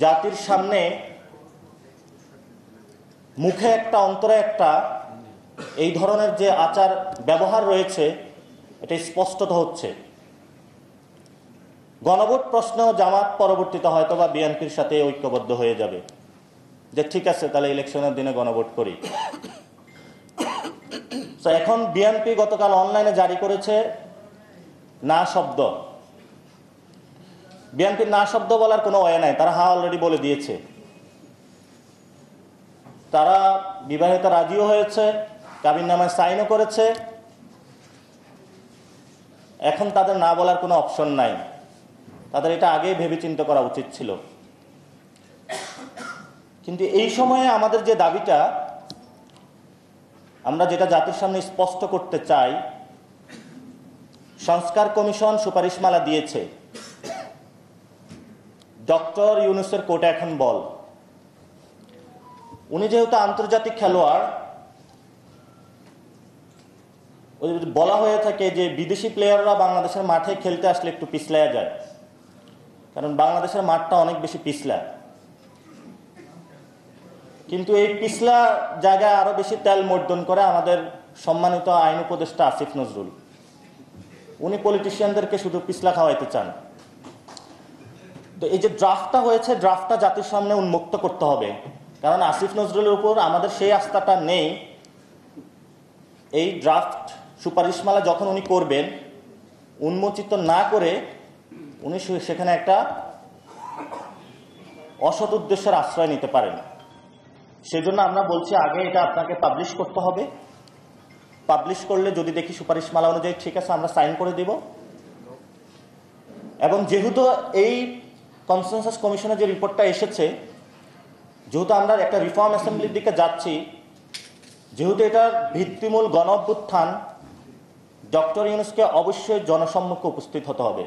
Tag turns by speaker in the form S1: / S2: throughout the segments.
S1: জাতির সামনে মুখে একটা অন্তরে একটা এই ধরনের যে আচার ব্যবহার রয়েছে এটা স্পষ্টত হচ্ছে। গণভোট প্রশ্নেও জামাত পরবর্তীতে হয়তো বা বিএনপির সাথে ঐক্যবদ্ধ হয়ে যাবে যে ঠিক আছে তাহলে ইলেকশনের দিনে গণভোট করি। তো এখন বিএনপি গতকাল অনলাইনে জারি করেছে না শব্দ। বিএনপির না শব্দ বলার কোনো ওয়ে নাই, তারা হ্যাঁ অলরেডি বলে দিয়েছে। তারা বিবাহিত রাজিও হয়েছে, কাবিননামায় সাইনও করেছে। এখন তাদের না বলার কোনো অপশন নাই, তাদের এটা আগেই ভেবেচিন্তে করা উচিত ছিল। কিন্তু এই সময়ে আমাদের যে দাবিটা, আমরা যেটা জাতির সামনে স্পষ্ট করতে চাই, সংস্কার কমিশন সুপারিশমালা দিয়েছে, ডক্টর ইউনূসের কোর্টে এখন বল। উনি যেহেতু আন্তর্জাতিক খেলোয়াড়, বলা হয়ে থাকে যে বিদেশি প্লেয়াররা বাংলাদেশের মাঠে খেলতে আসলে একটু পিছলায়া যায়, কারণ বাংলাদেশের মাঠটা অনেক বেশি পিছলা। কিন্তু এই পিছলা জায়গায় আরো বেশি তেল মর্দন করে আমাদের সম্মানিত আইন উপদেষ্টা আসিফ নজরুল। উনি পলিটিশিয়ানদেরকে শুধু পিছলা খাওয়াইতে চান। তো এই যে ড্রাফটটা হয়েছে, ড্রাফটটা জাতির সামনে উন্মুক্ত করতে হবে, কারণ আসিফ নজরুলের উপর আমাদের সেই আস্থাটা নেই। এই ড্রাফট সুপারিশমালা যখন উনি করবেন, উন্মোচিত না করে উনি সেখানে একটা অসৎ উদ্দেশ্যের আশ্রয় নিতে পারেন। সেজন্য আমরা বলছি আগে এটা আপনাকে পাবলিশ করতে হবে। পাবলিশ করলে যদি দেখি সুপারিশমালা অনুযায়ী ঠিক আছে, আমরা সাইন করে দিব। এবং যেহেতু এই কনসেনসাস কমিশনের যে রিপোর্টটা এসেছে, যেহেতু আমরা একটা রিফর্ম অ্যাসেম্বলির দিকে যাচ্ছি, যেহেতু এটার ভিত্তিমূল গণ অভ্যুত্থান, ডক্টর ইউনূসকে অবশ্যই জনসম্মুখে উপস্থিত হতে হবে।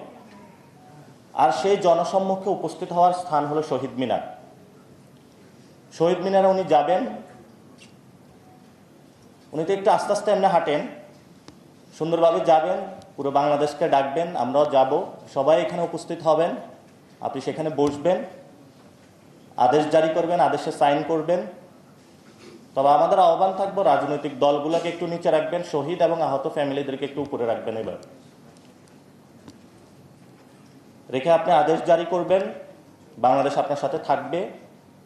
S1: আর সেই জনসম্মুখে উপস্থিত হওয়ার স্থান হলো শহীদ মিনার। শহীদ মিনারে উনি যাবেন, উনি তো একটু আস্তে আস্তে এমনি হাঁটেন, সুন্দরভাবে যাবেন, পুরো বাংলাদেশকে ডাকবেন, আমরাও যাব, সবাই এখানে উপস্থিত হবেন। আপনি সেখানে বসবেন, আদেশ জারি করবেন, আদেশে সাইন করবেন। তবে আমাদের আহ্বান থাকবো রাজনৈতিক দলগুলোকে একটু নিচে রাখবেন, শহীদ এবং আহত ফ্যামিলিদেরকে একটু উপরে রাখবেন। এবার রেখে আপনি আদেশ জারি করবেন, বাংলাদেশ আপনার সাথে থাকবে।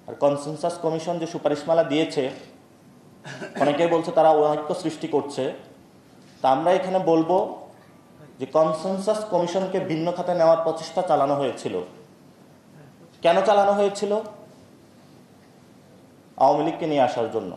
S1: আর কনসেনসাস কমিশন যে সুপারিশমালা দিয়েছে, অনেকেই বলছে তারা ঐক্য সৃষ্টি করছে, তা আমরা এখানে বলবো যে কনসেনসাস কমিশনকে ভিন্ন খাতে নেওয়ার প্রচেষ্টা চালানো হয়েছিল। কেন চালানো হয়েছিল? আওয়ামী লীগকে নিয়ে আসার জন্য।